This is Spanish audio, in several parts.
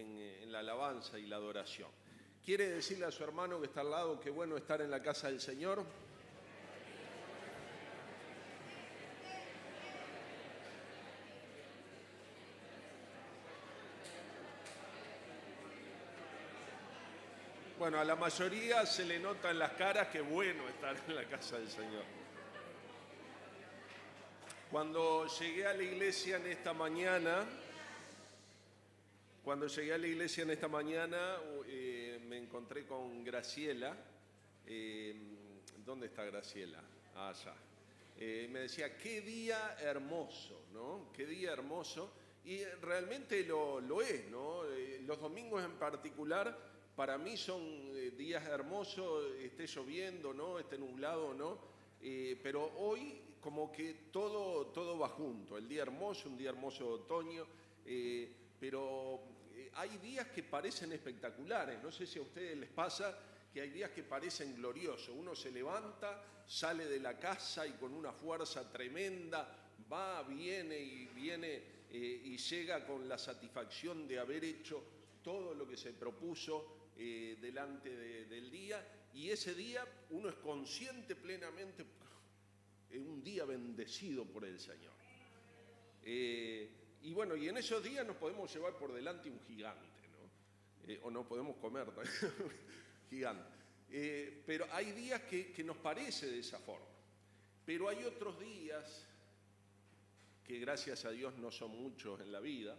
en la alabanza y la adoración. ¿Quiere decirle a su hermano que está al lado que bueno estar en la casa del Señor? Bueno, a la mayoría se le nota en las caras que bueno estar en la casa del Señor. Cuando llegué a la iglesia en esta mañana, me encontré con Graciela. ¿Dónde está Graciela? Allá. Me decía, qué día hermoso, ¿no? Qué día hermoso. Y realmente lo es, ¿no? Los domingos en particular, para mí son días hermosos, esté lloviendo, ¿no? Esté nublado, ¿no? Pero hoy como que todo va junto. El día hermoso, un día hermoso de otoño, pero hay días que parecen espectaculares. No sé si a ustedes les pasa que hay días que parecen gloriosos. Uno se levanta, sale de la casa y con una fuerza tremenda va, viene y llega con la satisfacción de haber hecho todo lo que se propuso delante del día. Y ese día uno es consciente plenamente de un día bendecido por el Señor. Y bueno, y en esos días nos podemos llevar por delante un gigante, ¿no? O no podemos comer gigante. Pero hay días que nos parece de esa forma. Pero hay otros días que gracias a Dios no son muchos en la vida,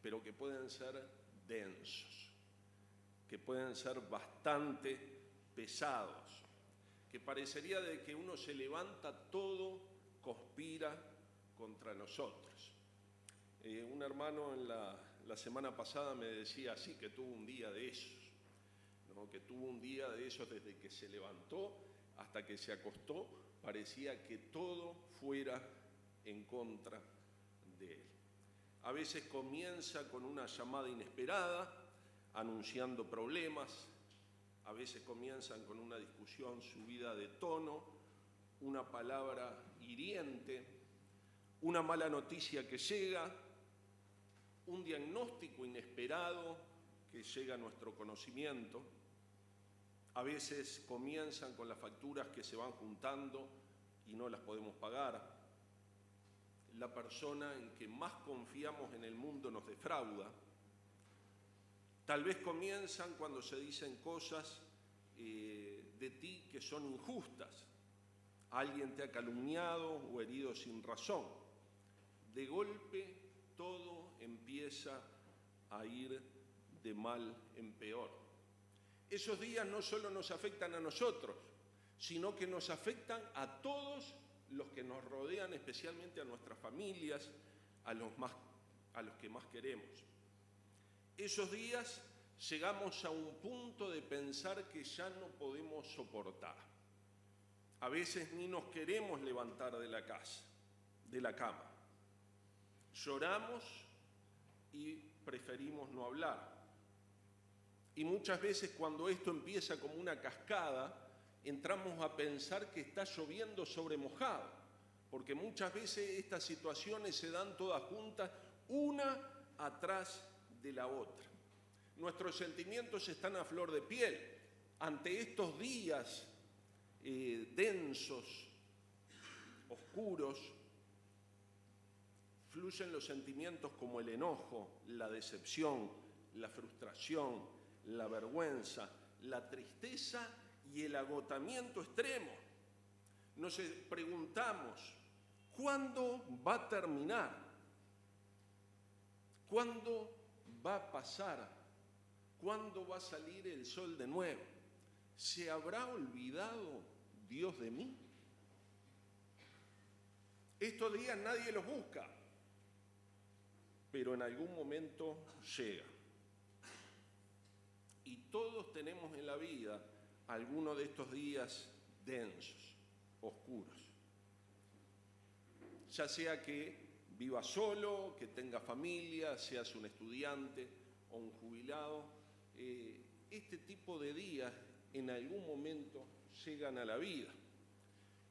pero que pueden ser densos, que pueden ser bastante pesados, que parecería de que uno se levanta, todo conspira contra nosotros. Un hermano en la semana pasada me decía así, que tuvo un día de esos, ¿no? Que tuvo un día de esos desde que se levantó hasta que se acostó, parecía que todo fuera en contra de él. A veces comienza con una llamada inesperada, anunciando problemas, a veces comienzan con una discusión subida de tono, una palabra hiriente, una mala noticia que llega, un diagnóstico inesperado que llega a nuestro conocimiento. A veces comienzan con las facturas que se van juntando y no las podemos pagar. La persona en que más confiamos en el mundo nos defrauda. Tal vez comienzan cuando se dicen cosas de ti que son injustas. Alguien te ha calumniado o herido sin razón. De golpe todo empieza a ir de mal en peor. Esos días no solo nos afectan a nosotros, sino que nos afectan a todos los que nos rodean, especialmente a nuestras familias, a los que más queremos. Esos días llegamos a un punto de pensar que ya no podemos soportar. A veces ni nos queremos levantar de la cama. Lloramos y preferimos no hablar. Y muchas veces cuando esto empieza como una cascada, entramos a pensar que está lloviendo sobre mojado, porque muchas veces estas situaciones se dan todas juntas, una atrás de la otra. Nuestros sentimientos están a flor de piel ante estos días densos, oscuros. Fluyen los sentimientos como el enojo, la decepción, la frustración, la vergüenza, la tristeza y el agotamiento extremo. Nos preguntamos, ¿cuándo va a terminar? ¿Cuándo va a pasar? ¿Cuándo va a salir el sol de nuevo? ¿Se habrá olvidado Dios de mí? Estos días nadie los busca, pero en algún momento llega. Y todos tenemos en la vida algunos de estos días densos, oscuros. Ya sea que viva solo, que tenga familia, seas un estudiante o un jubilado, este tipo de días en algún momento llegan a la vida.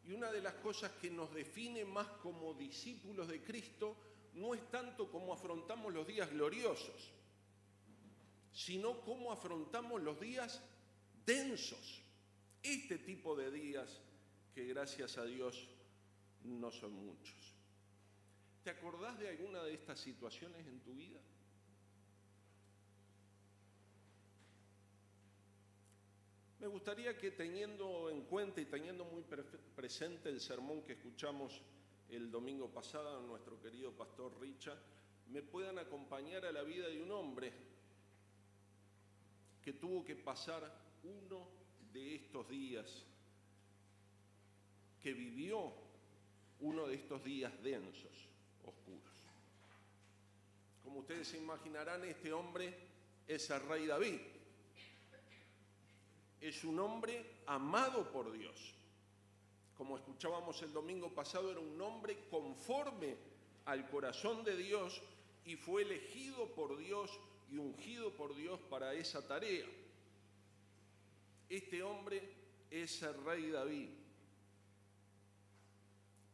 Y una de las cosas que nos define más como discípulos de Cristo no es tanto cómo afrontamos los días gloriosos, sino cómo afrontamos los días densos. Este tipo de días que gracias a Dios no son muchos. ¿Te acordás de alguna de estas situaciones en tu vida? Me gustaría que, teniendo en cuenta y teniendo muy presente el sermón que escuchamos el domingo pasado a nuestro querido pastor Richard, me puedan acompañar a la vida de un hombre que tuvo que pasar uno de estos días, que vivió uno de estos días densos, oscuros. Como ustedes se imaginarán, este hombre es el rey David. Es un hombre amado por Dios. Como escuchábamos el domingo pasado, era un hombre conforme al corazón de Dios y fue elegido por Dios y ungido por Dios para esa tarea. Este hombre es el rey David.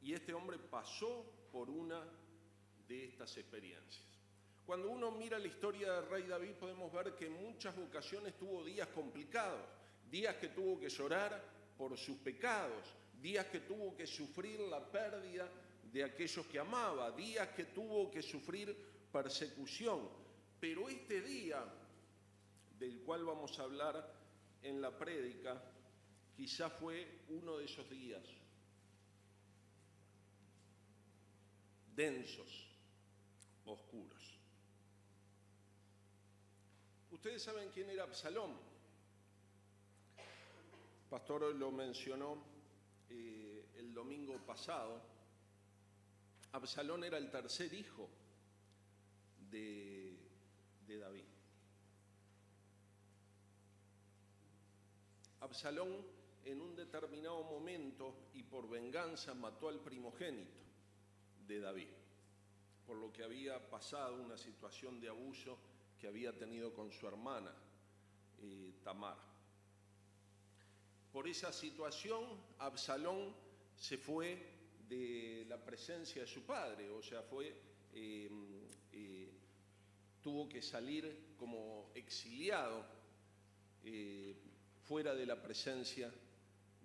Y este hombre pasó por una de estas experiencias. Cuando uno mira la historia del rey David, podemos ver que en muchas ocasiones tuvo días complicados, días que tuvo que llorar por sus pecados, días que tuvo que sufrir la pérdida de aquellos que amaba, días que tuvo que sufrir persecución. Pero este día, del cual vamos a hablar en la prédica, quizá fue uno de esos días densos, oscuros. Ustedes saben quién era Absalón. El pastor lo mencionó el domingo pasado. Absalón era el tercer hijo de David. Absalón, en un determinado momento y por venganza, mató al primogénito de David, por lo que había pasado, una situación de abuso que había tenido con su hermana Tamar. Por esa situación, Absalón se fue de la presencia de su padre, o sea, tuvo que salir como exiliado fuera de la presencia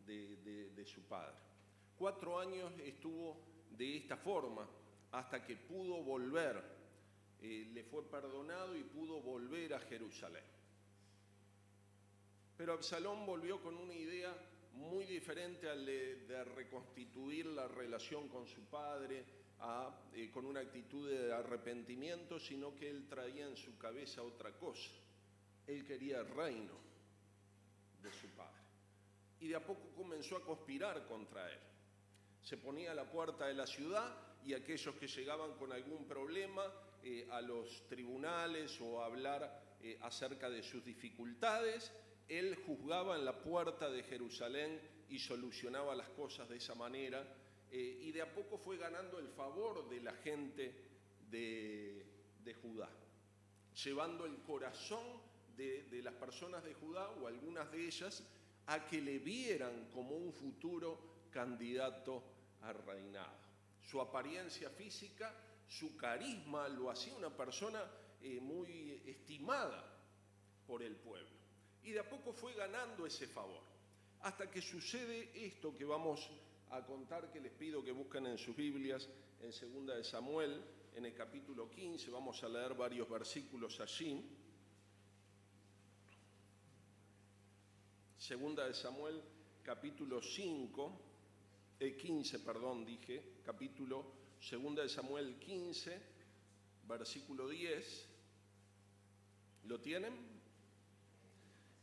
de su padre. 4 años estuvo de esta forma hasta que pudo volver, le fue perdonado y pudo volver a Jerusalén. Pero Absalón volvió con una idea muy diferente al de reconstituir la relación con su padre, con una actitud de arrepentimiento, sino que él traía en su cabeza otra cosa. Él quería el reino de su padre. Y de a poco comenzó a conspirar contra él. Se ponía a la puerta de la ciudad y aquellos que llegaban con algún problema a los tribunales o a hablar acerca de sus dificultades, él juzgaba en la puerta de Jerusalén y solucionaba las cosas de esa manera, y de a poco fue ganando el favor de la gente de Judá, llevando el corazón de las personas de Judá, o algunas de ellas, a que le vieran como un futuro candidato al reinado. Su apariencia física, su carisma, lo hacía una persona muy estimada por el pueblo. Y de a poco fue ganando ese favor, hasta que sucede esto que vamos a contar, que les pido que busquen en sus Biblias, en 2 de Samuel, en el capítulo 15, vamos a leer varios versículos allí. 2 de Samuel, capítulo 15, capítulo 2 de Samuel 15, versículo 10. ¿Lo tienen?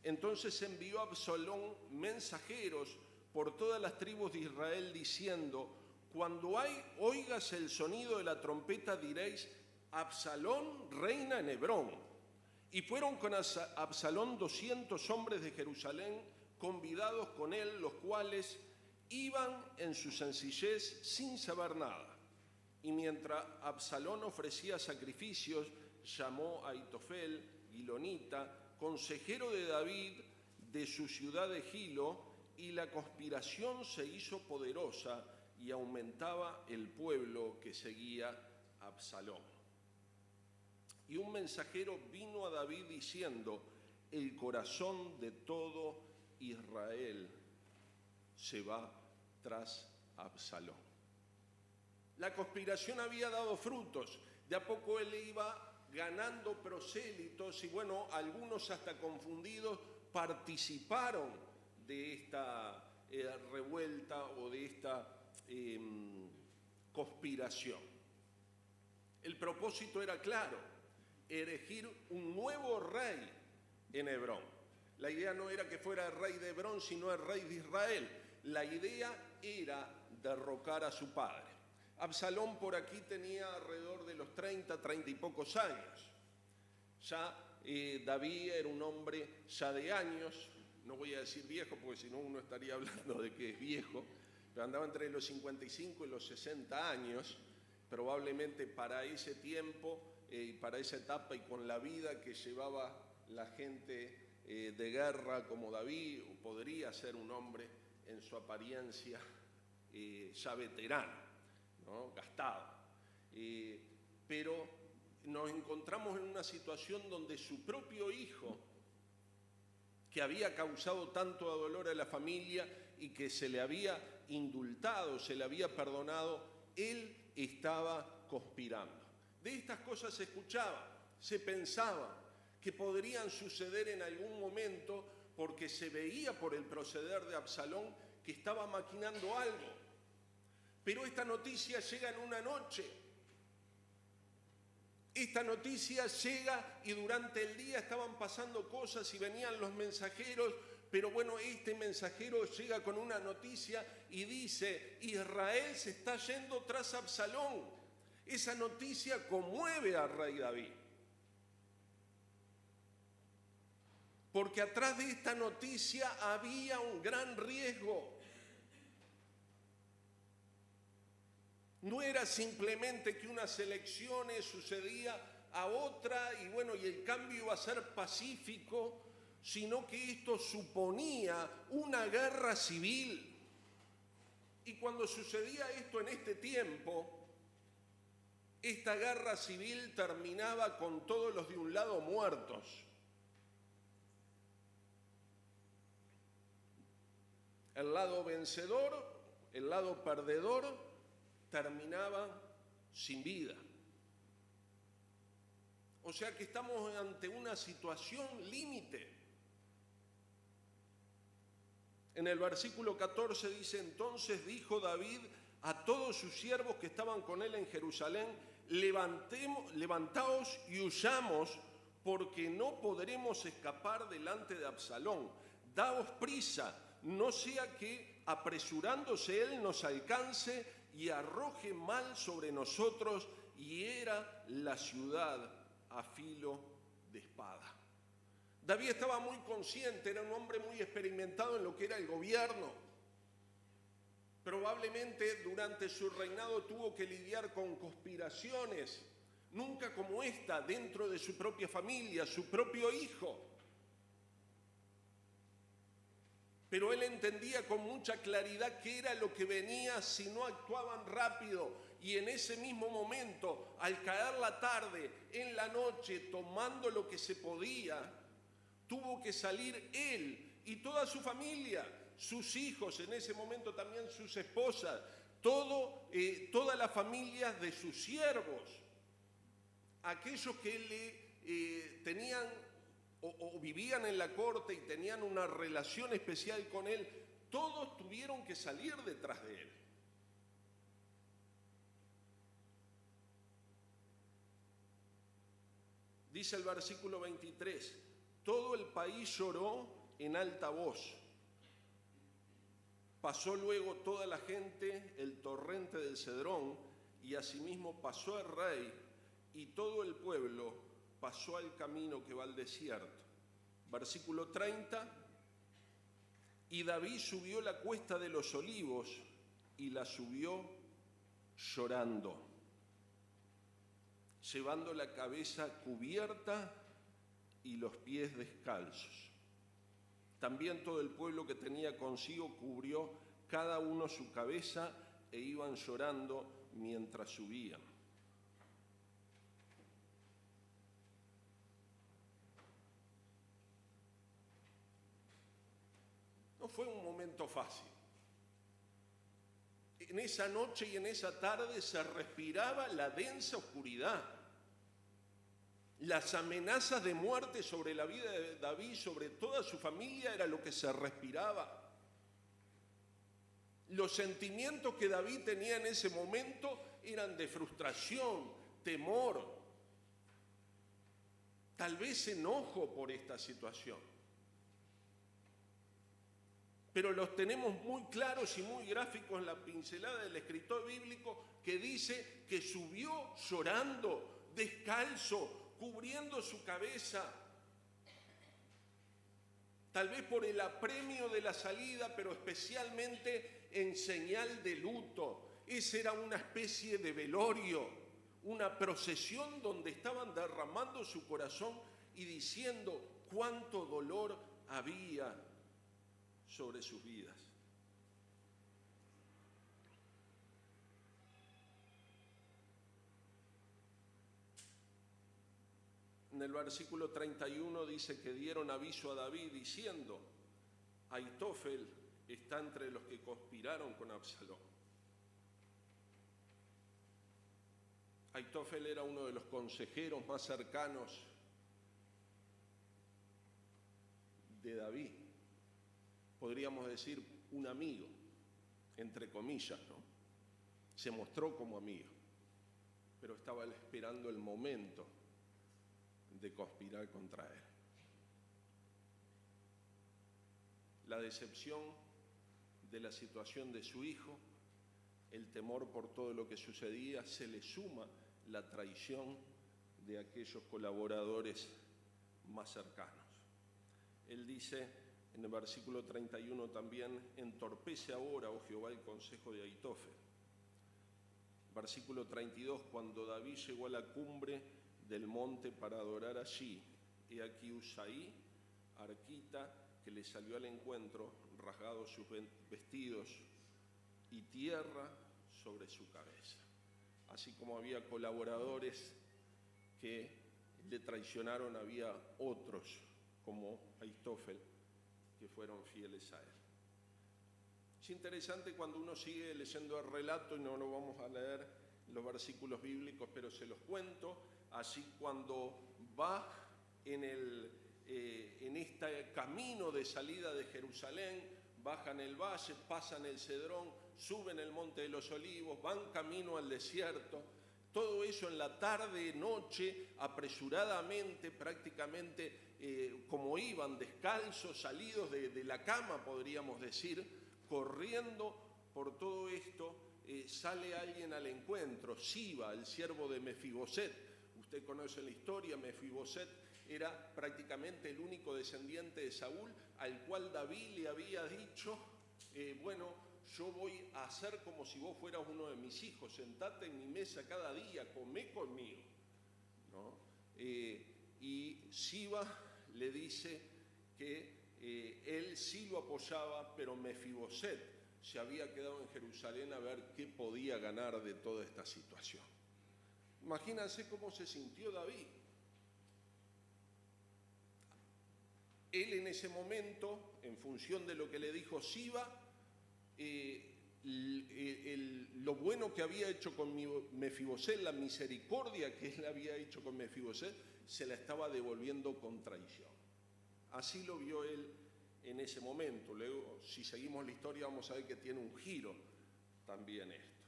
Entonces envió Absalón mensajeros por todas las tribus de Israel diciendo: cuando oigas el sonido de la trompeta diréis: Absalón reina en Hebrón. Y fueron con Absalón 200 hombres de Jerusalén, convidados con él, los cuales iban en su sencillez sin saber nada. Y mientras Absalón ofrecía sacrificios, llamó a Ahitofel, Gilonita, consejero de David, de su ciudad de Gilo, y la conspiración se hizo poderosa y aumentaba el pueblo que seguía a Absalón. Y un mensajero vino a David diciendo: el corazón de todo Israel se va tras Absalón. La conspiración había dado frutos. De a poco él iba ganando prosélitos y bueno, algunos hasta confundidos participaron de esta revuelta o de esta conspiración. El propósito era claro: erigir un nuevo rey en Hebrón. La idea no era que fuera el rey de Hebrón, sino el rey de Israel. La idea era derrocar a su padre. Absalón por aquí tenía alrededor de los 30 y pocos años. Ya David era un hombre ya de años, no voy a decir viejo porque si no uno estaría hablando de que es viejo, pero andaba entre los 55 y los 60 años, probablemente para ese tiempo y para esa etapa y con la vida que llevaba la gente de guerra como David, podría ser un hombre en su apariencia ya veterano, ¿no? Gastado. Pero nos encontramos en una situación donde su propio hijo, que había causado tanto dolor a la familia y que se le había indultado, se le había perdonado, él estaba conspirando. De estas cosas se escuchaba, se pensaba que podrían suceder en algún momento porque se veía por el proceder de Absalón que estaba maquinando algo. Pero esta noticia llega en una noche. Esta noticia llega y durante el día estaban pasando cosas y venían los mensajeros, pero bueno, este mensajero llega con una noticia y dice: Israel se está yendo tras Absalón. Esa noticia conmueve al rey David. Porque atrás de esta noticia había un gran riesgo. No era simplemente que unas elecciones sucedía a otra y bueno, y el cambio iba a ser pacífico, sino que esto suponía una guerra civil. Y cuando sucedía esto en este tiempo, esta guerra civil terminaba con todos los de un lado muertos. El lado vencedor, el lado perdedor, terminaba sin vida. O sea que estamos ante una situación límite. En el versículo 14 dice: entonces dijo David a todos sus siervos que estaban con él en Jerusalén: levantaos y huyamos, porque no podremos escapar delante de Absalón. Daos prisa, no sea que apresurándose él nos alcance y arroje mal sobre nosotros y hiera la ciudad a filo de espada. David estaba muy consciente, era un hombre muy experimentado en lo que era el gobierno. Probablemente durante su reinado tuvo que lidiar con conspiraciones, nunca como esta, dentro de su propia familia, su propio hijo. Pero él entendía con mucha claridad qué era lo que venía si no actuaban rápido. Y en ese mismo momento, al caer la tarde, en la noche, tomando lo que se podía, tuvo que salir él y toda su familia, sus hijos, en ese momento también sus esposas, toda la familia de sus siervos, aquellos que le tenían o vivían en la corte y tenían una relación especial con él, todos tuvieron que salir detrás de él. Dice el versículo 23, todo el país lloró en alta voz. Pasó luego toda la gente el torrente del Cedrón, y asimismo pasó el rey, y todo el pueblo pasó al camino que va al desierto. Versículo 30, y David subió la cuesta de los olivos, y la subió llorando, llevando la cabeza cubierta y los pies descalzos. También todo el pueblo que tenía consigo cubrió cada uno su cabeza e iban llorando mientras subían. fue un momento fácil. En esa noche y en esa tarde se respiraba la densa oscuridad. Las amenazas de muerte sobre la vida de David, sobre toda su familia, era lo que se respiraba. Los sentimientos que David tenía en ese momento eran de frustración, temor, tal vez enojo por esta situación. Pero los tenemos muy claros y muy gráficos en la pincelada del escritor bíblico, que dice que subió llorando, descalzo, cubriendo su cabeza, tal vez por el apremio de la salida, pero especialmente en señal de luto. Esa era una especie de velorio, una procesión donde estaban derramando su corazón y diciendo cuánto dolor había sobre sus vidas. En el versículo 31 dice que dieron aviso a David diciendo: Ahitofel está entre los que conspiraron con Absalón. Ahitofel era uno de los consejeros más cercanos de David. Podríamos decir un amigo, entre comillas, ¿no? Se mostró como amigo, pero estaba esperando el momento de conspirar contra él. La decepción de la situación de su hijo, el temor por todo lo que sucedía, se le suma la traición de aquellos colaboradores más cercanos. Él dice en el versículo 31 también: entorpece ahora, oh Jehová, el consejo de Ahitofel. Versículo 32, cuando David llegó a la cumbre del monte para adorar allí, he aquí Usaí, arquita, que le salió al encuentro, rasgados sus vestidos y tierra sobre su cabeza. Así como había colaboradores que le traicionaron, había otros como Ahitofel que fueron fieles a él. Es interesante cuando uno sigue leyendo el relato, y no lo vamos a leer los versículos bíblicos, pero se los cuento. Así cuando va en este camino de salida de Jerusalén, bajan el valle, pasan el Cedrón, suben el monte de los olivos, van camino al desierto. Todo eso en la tarde, noche, apresuradamente, prácticamente como iban, descalzos, salidos de la cama, podríamos decir, corriendo por todo esto, sale alguien al encuentro, Siba, el siervo de Mefiboset. Usted conoce la historia. Mefiboset era prácticamente el único descendiente de Saúl, al cual David le había dicho, bueno, yo voy a hacer como si vos fueras uno de mis hijos, sentate en mi mesa cada día, comé conmigo, ¿no? Y Siba le dice que él sí lo apoyaba, pero Mefiboset se había quedado en Jerusalén a ver qué podía ganar de toda esta situación. Imagínense cómo se sintió David. Él en ese momento, en función de lo que le dijo Siba, lo bueno que había hecho con Mefiboset, la misericordia que él había hecho con Mefiboset, se la estaba devolviendo con traición. Así lo vio él en ese momento. Luego, si seguimos la historia, vamos a ver que tiene un giro también esto.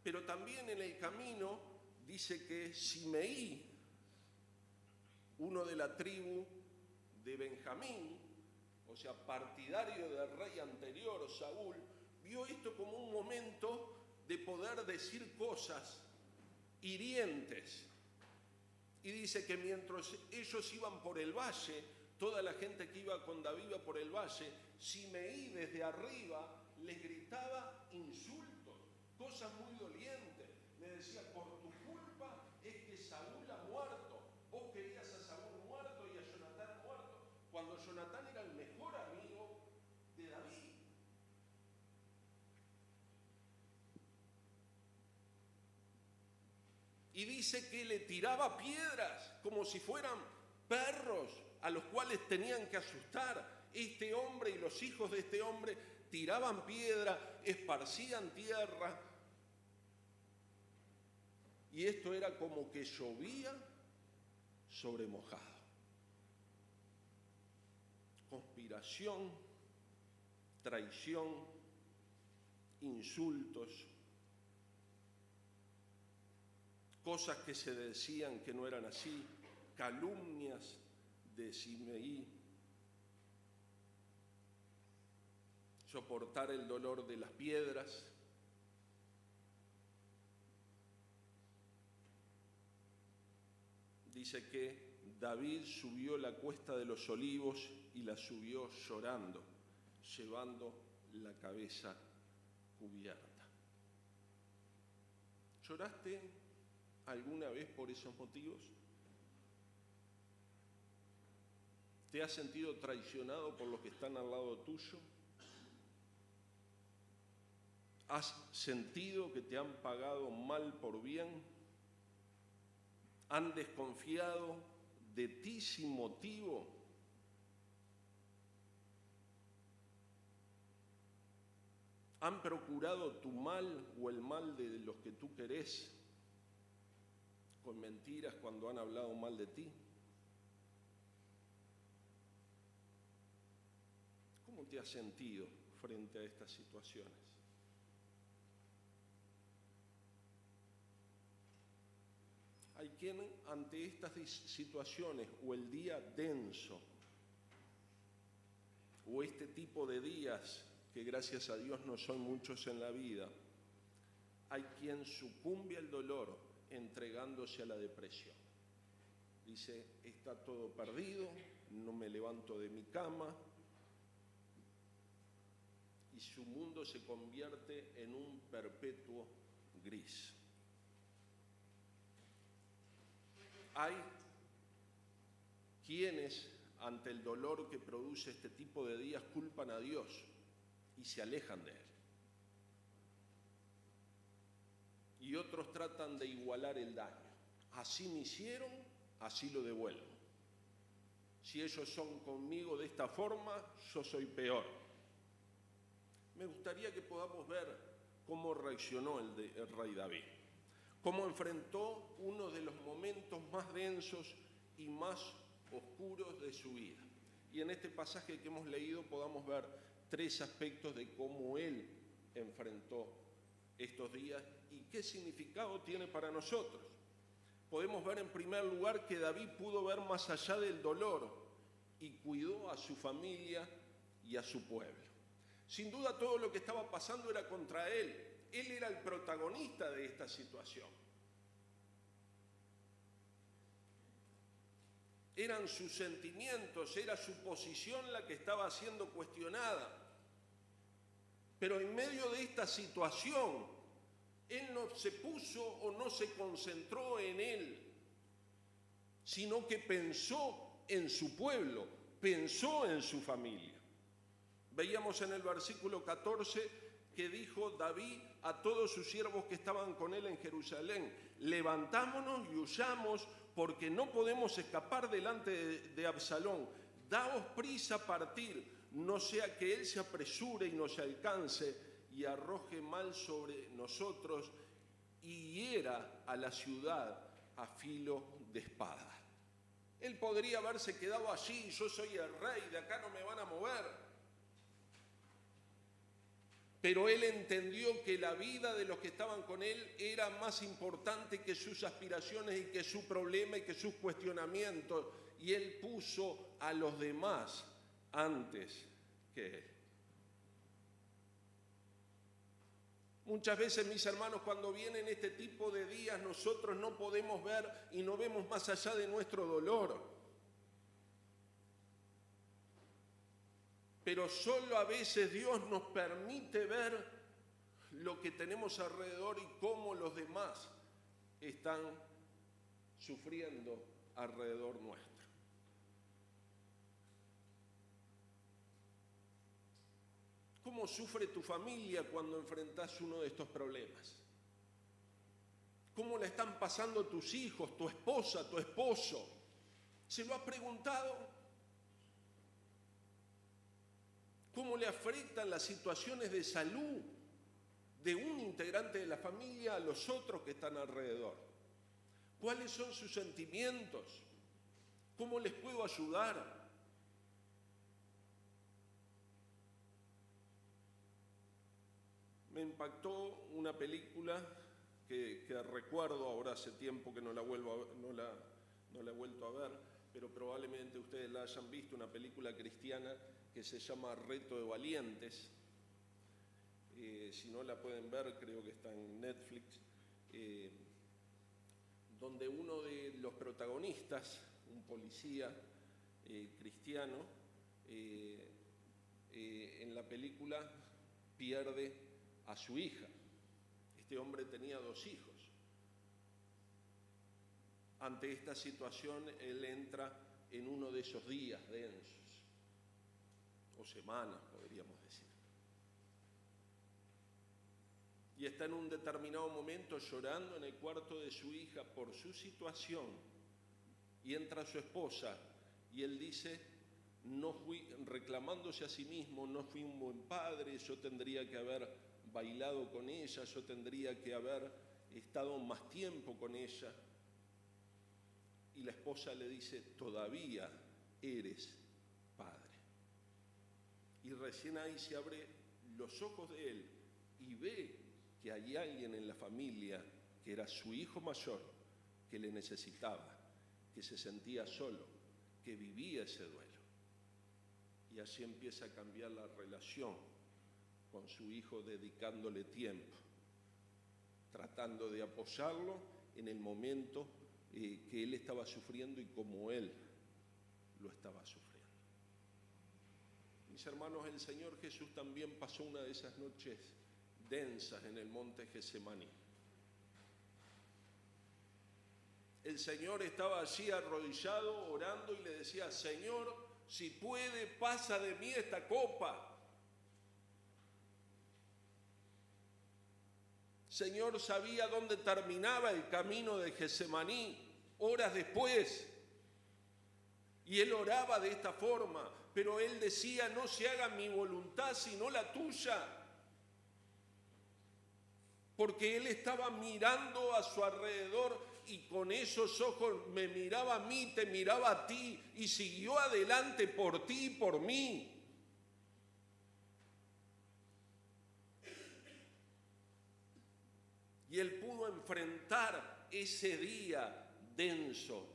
Pero también en el camino dice que Simeí, uno de la tribu de Benjamín, o sea, partidario del rey anterior, Saúl, vio esto como un momento de poder decir cosas hirientes. Y dice que mientras ellos iban por el valle, toda la gente que iba con David iba por el valle, Simeí desde arriba les gritaba insultos, cosas muy dolientes. Le decía: por tu culpa es que Saúl ha muerto. Vos querías a Saúl muerto y a Jonatán muerto, cuando Jonatán era el mejor amigo de David. Y dice que le tiraba piedras como si fueran perros a los cuales tenían que asustar. Este hombre y los hijos de este hombre tiraban piedra, esparcían tierra, y esto era como que llovía sobre mojado. Conspiración, traición, insultos, cosas que se decían que no eran así, calumnias de Simei, soportar el dolor de las piedras. Dice que David subió la cuesta de los olivos y la subió llorando, llevando la cabeza cubierta. ¿Lloraste alguna vez por esos motivos? ¿Te has sentido traicionado por los que están al lado tuyo? ¿Has sentido que te han pagado mal por bien? ¿Han desconfiado de ti sin motivo? ¿Han procurado tu mal o el mal de los que tú querés con mentiras cuando han hablado mal de ti? ¿Cómo te has sentido frente a estas situaciones? Hay quien ante estas situaciones o el día denso o este tipo de días, que gracias a Dios no son muchos en la vida, hay quien sucumbe al dolor entregándose a la depresión. Dice, está todo perdido, no me levanto de mi cama, y su mundo se convierte en un perpetuo gris. Hay quienes, ante el dolor que produce este tipo de días, culpan a Dios y se alejan de Él. Y otros tratan de igualar el daño. Así me hicieron, así lo devuelvo. Si ellos son conmigo de esta forma, yo soy peor. Me gustaría que podamos ver cómo reaccionó el rey David. Cómo enfrentó uno de los momentos más densos y más oscuros de su vida. Y en este pasaje que hemos leído podamos ver 3 aspectos de cómo él enfrentó estos días y qué significado tiene para nosotros. Podemos ver en primer lugar que David pudo ver más allá del dolor y cuidó a su familia y a su pueblo. Sin duda todo lo que estaba pasando era contra él. Él era el protagonista de esta situación. Eran sus sentimientos, era su posición la que estaba siendo cuestionada. Pero en medio de esta situación, él no se puso o no se concentró en él, sino que pensó en su pueblo, pensó en su familia. Veíamos en el versículo 14 que dijo David a todos sus siervos que estaban con él en Jerusalén: levantámonos y huyamos, porque no podemos escapar delante de Absalón. Daos prisa a partir, no sea que él se apresure y nos alcance y arroje mal sobre nosotros y hiera a la ciudad a filo de espada. Él podría haberse quedado allí: yo soy el rey, de acá no me van a mover. Pero él entendió que la vida de los que estaban con él era más importante que sus aspiraciones y que su problema y que sus cuestionamientos. Y él puso a los demás antes que él. Muchas veces, mis hermanos, cuando vienen este tipo de días, nosotros no podemos ver y no vemos más allá de nuestro dolor. Pero solo a veces Dios nos permite ver lo que tenemos alrededor y cómo los demás están sufriendo alrededor nuestro. ¿Cómo sufre tu familia cuando enfrentas uno de estos problemas? ¿Cómo la están pasando tus hijos, tu esposa, tu esposo? ¿Se lo has preguntado? cómo le afectan las situaciones de salud de un integrante de la familia a los otros que están alrededor. ¿Cuáles son sus sentimientos? ¿Cómo les puedo ayudar? Me impactó una película que recuerdo, ahora hace tiempo que no la he vuelto a ver, pero probablemente ustedes la hayan visto, una película cristiana que se llama Reto de Valientes. Si no la pueden ver, creo que está en Netflix, donde uno de los protagonistas, un policía cristiano, en la película pierde a su hija. Este hombre tenía 2 hijos. Ante esta situación, él entra en uno de esos días densos, o semanas, podríamos decir. Y está en un determinado momento llorando en el cuarto de su hija por su situación. Y entra su esposa y él dice, no fui, reclamándose a sí mismo, no fui un buen padre, yo tendría que haber bailado con ella, yo tendría que haber estado más tiempo con ella. Y la esposa le dice, todavía eres padre. Y recién ahí se abren los ojos de él y ve que hay alguien en la familia que era su hijo mayor, que le necesitaba, que se sentía solo, que vivía ese duelo. Y así empieza a cambiar la relación con su hijo, dedicándole tiempo, tratando de apoyarlo en el momento que él estaba sufriendo y como él lo estaba sufriendo. Mis hermanos, el Señor Jesús también pasó una de esas noches densas en el monte Getsemaní. El Señor estaba allí arrodillado, orando y le decía, Señor, si puede, pasa de mí esta copa. Señor sabía dónde terminaba el camino de Getsemaní, horas después. Y él oraba de esta forma, pero él decía, no se haga mi voluntad sino la tuya. Porque él estaba mirando a su alrededor y con esos ojos me miraba a mí, te miraba a ti y siguió adelante por ti y por mí. Y él pudo enfrentar ese día denso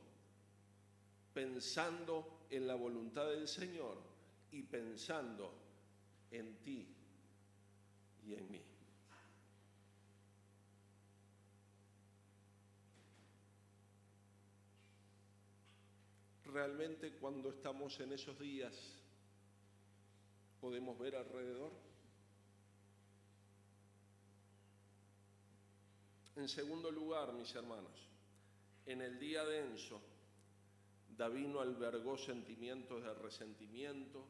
pensando en la voluntad del Señor y pensando en ti y en mí. Realmente cuando estamos en esos días, ¿podemos ver alrededor? En segundo lugar, mis hermanos, en el día denso, David no albergó sentimientos de resentimiento,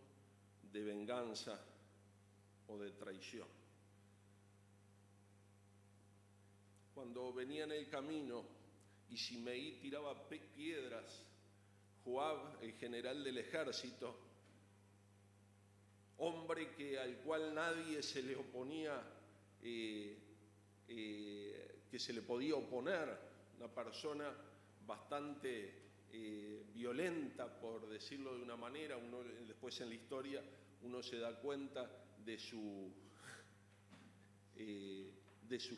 de venganza o de traición. Cuando venía en el camino y Simei tiraba piedras, Joab, el general del ejército, hombre al cual nadie se le oponía, que se le podía oponer, una persona bastante violenta, por decirlo de una manera. Uno después en la historia uno se da cuenta de su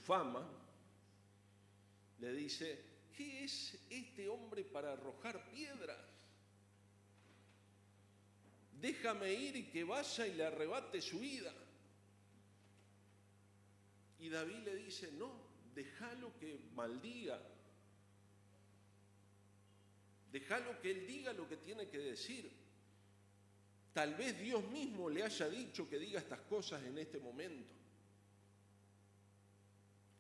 fama. Le dice, ¿qué es este hombre para arrojar piedras? Déjame ir y que vaya y le arrebate su vida. Y David le dice, no, déjalo que maldiga. Déjalo que él diga lo que tiene que decir. Tal vez Dios mismo le haya dicho que diga estas cosas en este momento.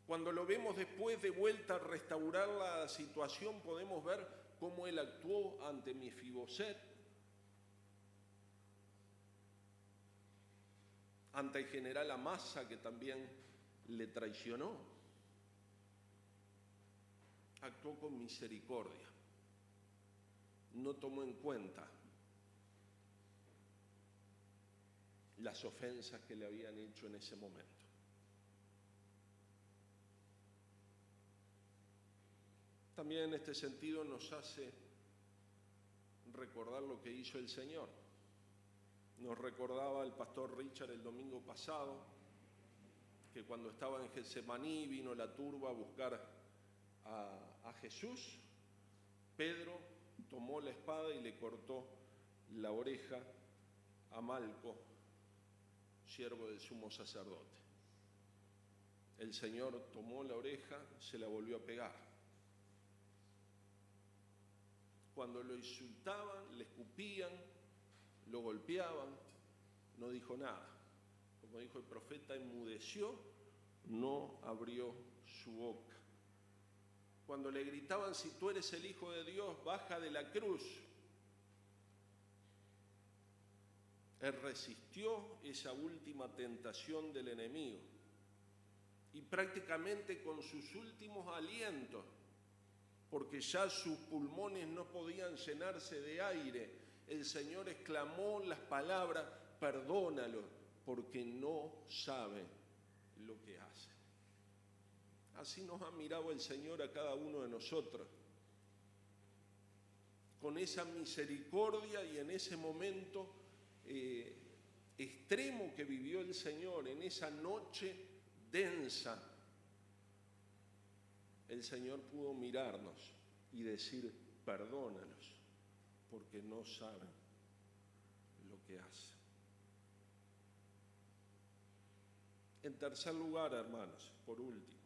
Cuando lo vemos después de vuelta a restaurar la situación, podemos ver cómo él actuó ante Mefiboset, ante el general Amasa, que también le traicionó. Actuó con misericordia. No tomó en cuenta las ofensas que le habían hecho en ese momento. También en este sentido nos hace recordar lo que hizo el Señor. Nos recordaba el pastor Richard el domingo pasado que cuando estaba en Getsemaní vino la turba a buscar a Jesús. Pedro tomó la espada y le cortó la oreja a Malco, siervo del sumo sacerdote. El Señor tomó la oreja, se la volvió a pegar. Cuando lo insultaban, le escupían, lo golpeaban, no dijo nada. Como dijo el profeta, enmudeció, no abrió su boca. Cuando le gritaban, si tú eres el Hijo de Dios, baja de la cruz. Él resistió esa última tentación del enemigo. Y prácticamente con sus últimos alientos, porque ya sus pulmones no podían llenarse de aire, el Señor exclamó las palabras, perdónalo, porque no sabe lo que hace. Así nos ha mirado el Señor a cada uno de nosotros, con esa misericordia y en ese momento extremo que vivió el Señor, en esa noche densa, el Señor pudo mirarnos y decir, perdónalos, porque no saben lo que hacen. En tercer lugar, hermanos, por último,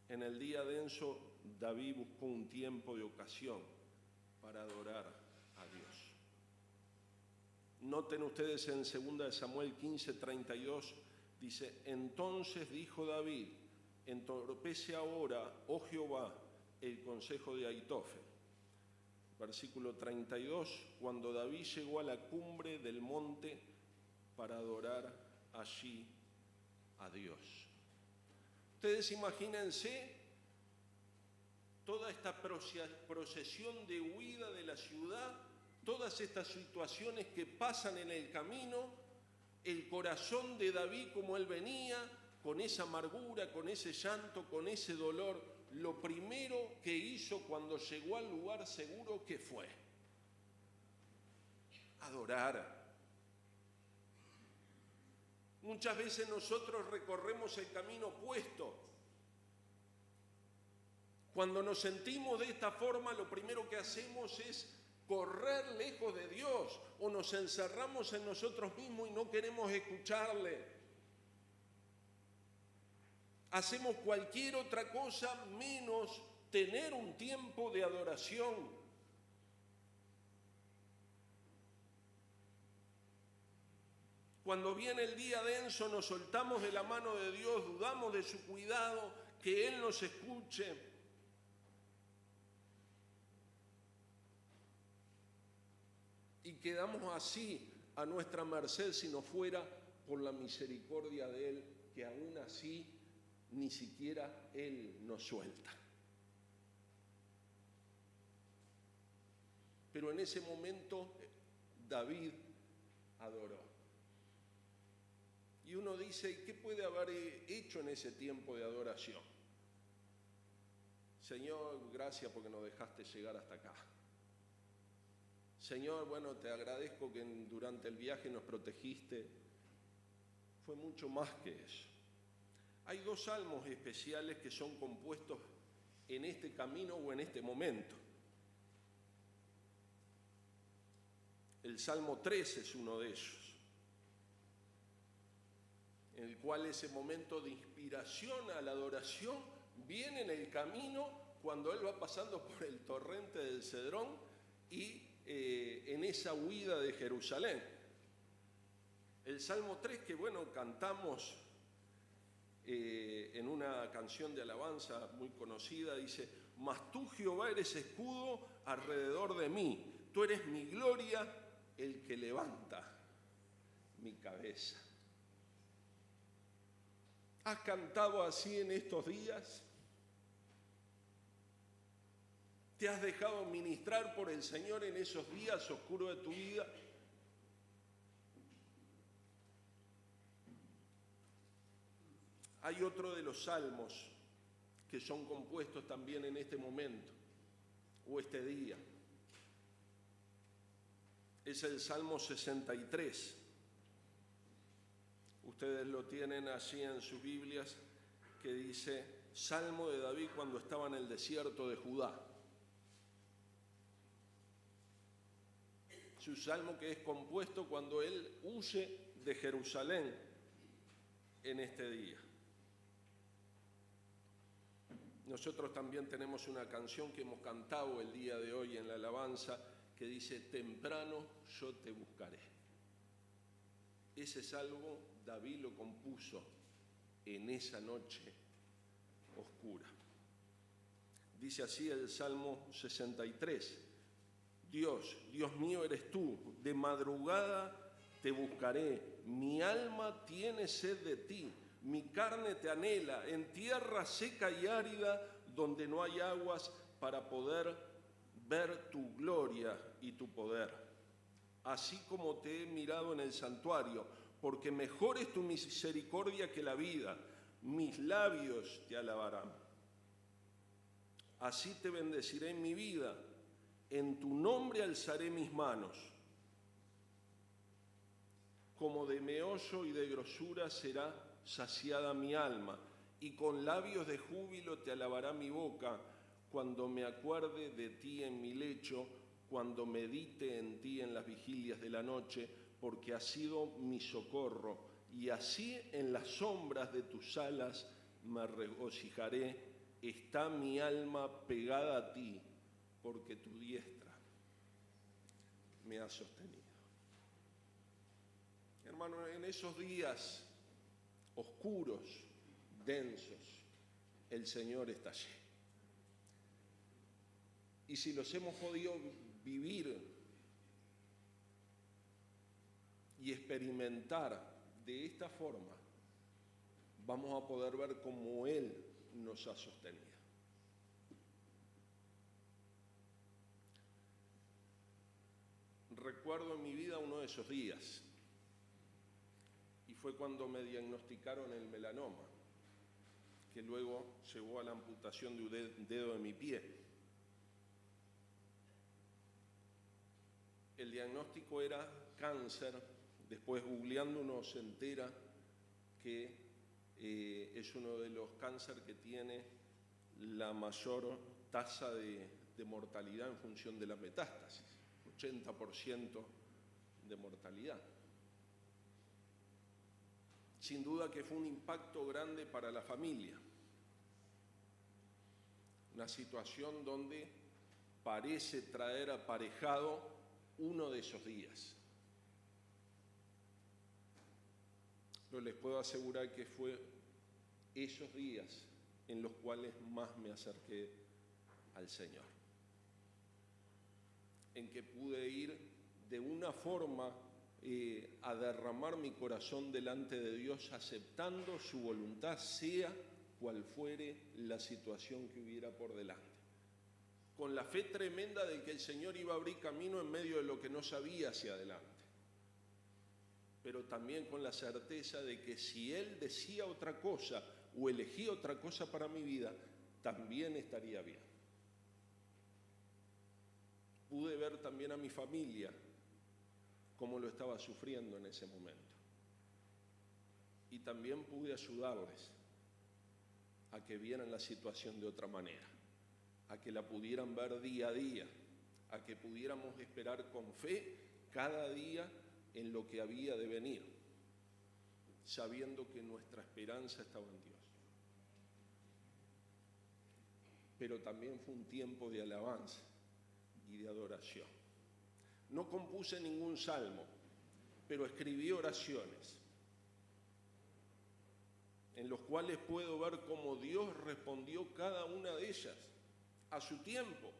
en el día denso, David buscó un tiempo de ocasión para adorar a Dios. Noten ustedes en 2 Samuel 15:32, dice, entonces dijo David, entorpece ahora, oh Jehová, el consejo de Ahitofel. Versículo 32, cuando David llegó a la cumbre del monte para adorar allí a Dios. Ustedes imagínense toda esta procesión de huida de la ciudad, todas estas situaciones que pasan en el camino, el corazón de David como él venía, con esa amargura, con ese llanto, con ese dolor. Lo primero que hizo cuando llegó al lugar seguro, ¿qué fue? Adorar. Muchas veces nosotros recorremos el camino opuesto. Cuando nos sentimos de esta forma, lo primero que hacemos es correr lejos de Dios o nos encerramos en nosotros mismos y no queremos escucharle. Hacemos cualquier otra cosa menos tener un tiempo de adoración. Cuando viene el día denso, nos soltamos de la mano de Dios, dudamos de su cuidado, que Él nos escuche. Y quedamos así a nuestra merced si no fuera por la misericordia de Él, que aún así ni siquiera Él nos suelta. Pero en ese momento David adoró. Y uno dice, ¿qué puede haber hecho en ese tiempo de adoración? Señor, gracias porque nos dejaste llegar hasta acá. Señor, bueno, te agradezco que durante el viaje nos protegiste. Fue mucho más que eso. Hay 2 salmos especiales que son compuestos en este camino o en este momento. El Salmo 13 es uno de ellos, en el cual ese momento de inspiración a la adoración viene en el camino cuando él va pasando por el torrente del Cedrón y en esa huida de Jerusalén. El Salmo 3, que bueno, cantamos en una canción de alabanza muy conocida, dice, mas tú, Jehová, eres escudo alrededor de mí, tú eres mi gloria, el que levanta mi cabeza. ¿Has cantado así en estos días? ¿Te has dejado ministrar por el Señor en esos días oscuros de tu vida? Hay otro de los salmos que son compuestos también en este momento o este día. Es el Salmo 63. Ustedes lo tienen allí en sus Biblias, que dice, Salmo de David cuando estaba en el desierto de Judá. Es un salmo que es compuesto cuando él huye de Jerusalén en este día. Nosotros también tenemos una canción que hemos cantado el día de hoy en la alabanza que dice, temprano yo te buscaré. Ese salmo David lo compuso en esa noche oscura. Dice así el Salmo 63, Dios mío eres tú, de madrugada te buscaré, mi alma tiene sed de ti, mi carne te anhela, en tierra seca y árida, donde no hay aguas para poder ver tu gloria y tu poder. Así como te he mirado en el santuario, porque mejor es tu misericordia que la vida, mis labios te alabarán. Así te bendeciré en mi vida, en tu nombre alzaré mis manos. Como de meollo y de grosura será saciada mi alma, y con labios de júbilo te alabará mi boca, cuando me acuerde de ti en mi lecho, cuando medite en ti en las vigilias de la noche, porque has sido mi socorro, y así en las sombras de tus alas me regocijaré. Está mi alma pegada a ti, porque tu diestra me ha sostenido. Hermano, en esos días oscuros, densos, el Señor está allí. Y si los hemos podido vivir y experimentar de esta forma, vamos a poder ver cómo Él nos ha sostenido. Recuerdo en mi vida uno de esos días, y fue cuando me diagnosticaron el melanoma, que luego llevó a la amputación de un dedo de mi pie. El diagnóstico era cáncer, después googleando uno se entera que es uno de los cánceres que tiene la mayor tasa de mortalidad en función de la metástasis, 80% de mortalidad. Sin duda que fue un impacto grande para la familia, una situación donde parece traer aparejado uno de esos días. Pero les puedo asegurar que fue esos días en los cuales más me acerqué al Señor, en que pude ir de una forma a derramar mi corazón delante de Dios, aceptando su voluntad, sea cual fuere la situación que hubiera por delante. Con la fe tremenda de que el Señor iba a abrir camino en medio de lo que no sabía hacia adelante. Pero también con la certeza de que si Él decía otra cosa o elegía otra cosa para mi vida, también estaría bien. Pude ver también a mi familia cómo lo estaba sufriendo en ese momento. Y también pude ayudarles a que vieran la situación de otra manera, a que la pudieran ver día a día, a que pudiéramos esperar con fe cada día en lo que había de venir, sabiendo que nuestra esperanza estaba en Dios. Pero también fue un tiempo de alabanza y de adoración. No compuse ningún salmo, pero escribí oraciones en los cuales puedo ver cómo Dios respondió cada una de ellas a su tiempo.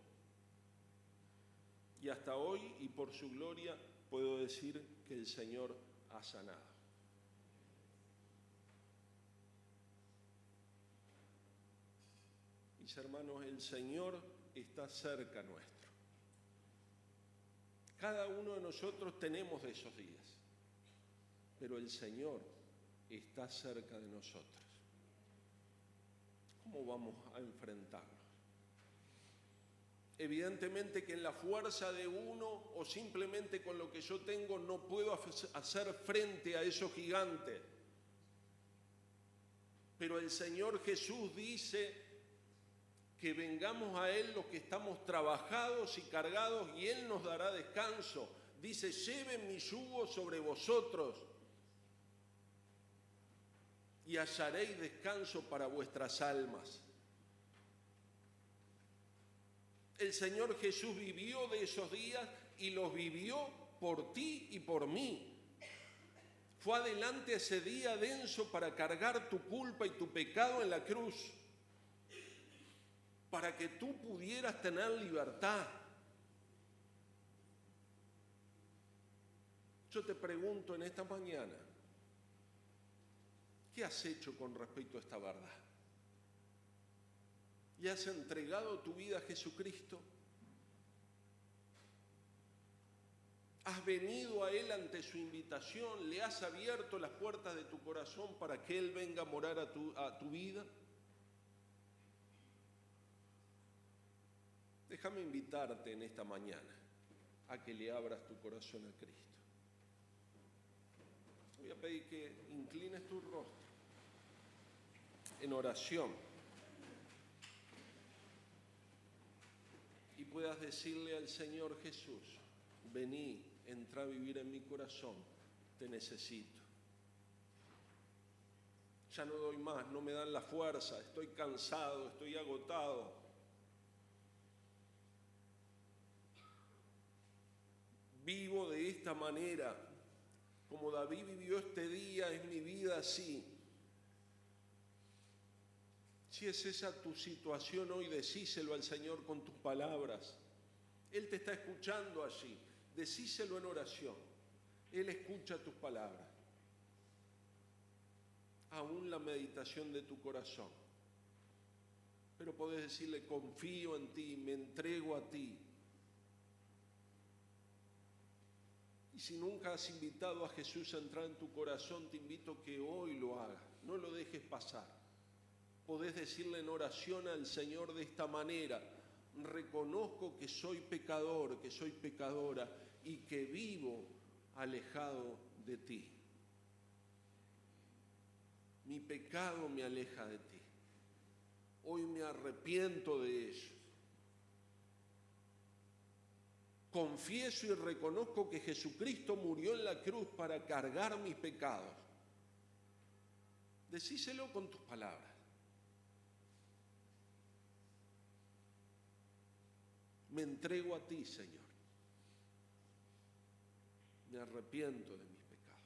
Y hasta hoy, y por su gloria, puedo decir que el Señor ha sanado. Mis hermanos, el Señor está cerca nuestro. Cada uno de nosotros tenemos de esos días, pero el Señor está cerca de nosotros. ¿cómo vamos a enfrentarlos? Evidentemente que en la fuerza de uno o simplemente con lo que yo tengo no puedo hacer frente a esos gigantes. Pero el Señor Jesús dice que vengamos a Él los que estamos trabajados y cargados y Él nos dará descanso. Dice, lleven mi yugo sobre vosotros y hallaréis descanso para vuestras almas. El Señor Jesús vivió de esos días y los vivió por ti y por mí. Fue adelante ese día denso para cargar tu culpa y tu pecado en la cruz, para que tú pudieras tener libertad. Yo te pregunto en esta mañana, ¿qué has hecho con respecto a esta verdad? ¿Y has entregado tu vida a Jesucristo? ¿Has venido a Él ante su invitación? ¿Le has abierto las puertas de tu corazón para que Él venga a morar a tu vida? Déjame invitarte en esta mañana a que le abras tu corazón a Cristo. Voy a pedir que inclines tu rostro en oración y puedas decirle al Señor Jesús, vení, entra a vivir en mi corazón, te necesito. Ya no doy más, no me dan la fuerza, estoy cansado, estoy agotado. Vivo de esta manera, como David vivió este día, es mi vida así. Si es esa tu situación hoy, decíselo al Señor con tus palabras. Él te está escuchando allí. Decíselo en oración. Él escucha tus palabras. Aún la meditación de tu corazón. Pero podés decirle, confío en ti, me entrego a ti. Y si nunca has invitado a Jesús a entrar en tu corazón, te invito que hoy lo hagas. No lo dejes pasar. Podés decirle en oración al Señor de esta manera, reconozco que soy pecador, que soy pecadora y que vivo alejado de ti. Mi pecado me aleja de ti. Hoy me arrepiento de ello. Confieso y reconozco que Jesucristo murió en la cruz para cargar mis pecados. Decíselo con tus palabras. Me entrego a ti, Señor. Me arrepiento de mis pecados.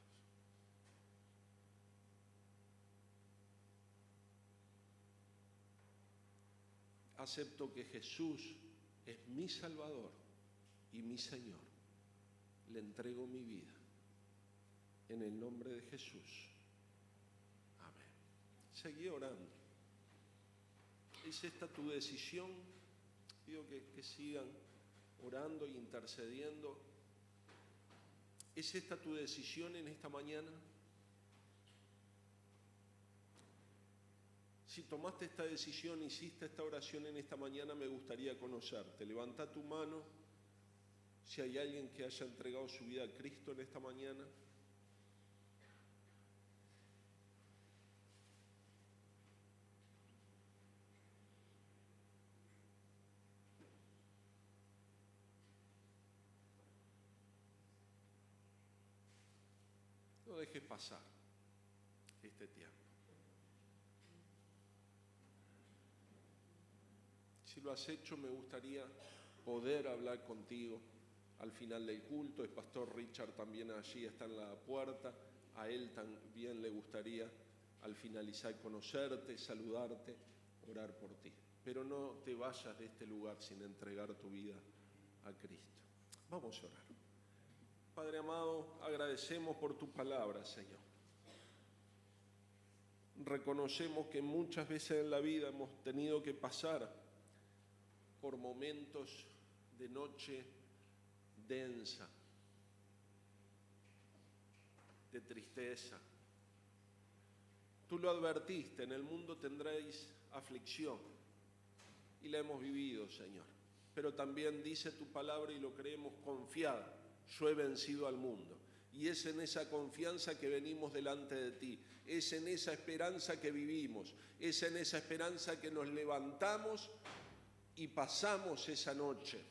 Acepto que Jesús es mi Salvador y mi Señor. Le entrego mi vida. En el nombre de Jesús. Amén. Seguí orando. ¿Es esta tu decisión? Pido que sigan orando e intercediendo. ¿Es esta tu decisión en esta mañana? Si tomaste esta decisión, hiciste esta oración en esta mañana, me gustaría conocerte. Levanta tu mano si hay alguien que haya entregado su vida a Cristo en esta mañana. No dejes pasar este tiempo. Si lo has hecho, me gustaría poder hablar contigo al final del culto. El pastor Richard también allí está en la puerta. A él también le gustaría al finalizar conocerte, saludarte, orar por ti. Pero no te vayas de este lugar sin entregar tu vida a Cristo. Vamos a orar. Padre amado, agradecemos por tu palabra, Señor. Reconocemos que muchas veces en la vida hemos tenido que pasar por momentos de noche densa, de tristeza. Tú lo advertiste, en el mundo tendréis aflicción. Y la hemos vivido, Señor. Pero también dice tu palabra y lo creemos confiado. Yo he vencido al mundo. Y es en esa confianza que venimos delante de ti. Es en esa esperanza que vivimos. Es en esa esperanza que nos levantamos y pasamos esa noche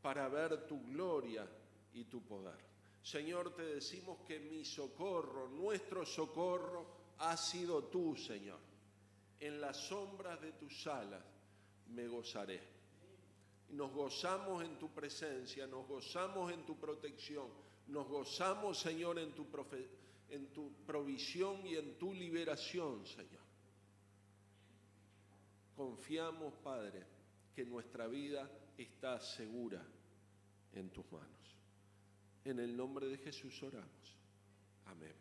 para ver tu gloria y tu poder. Señor, te decimos que mi socorro, nuestro socorro, ha sido tú, Señor. En las sombras de tus alas me gozaré. Nos gozamos en tu presencia, nos gozamos en tu protección, nos gozamos, Señor, en tu provisión y en tu liberación, Señor. Confiamos, Padre, que nuestra vida está segura en tus manos. En el nombre de Jesús oramos. Amén.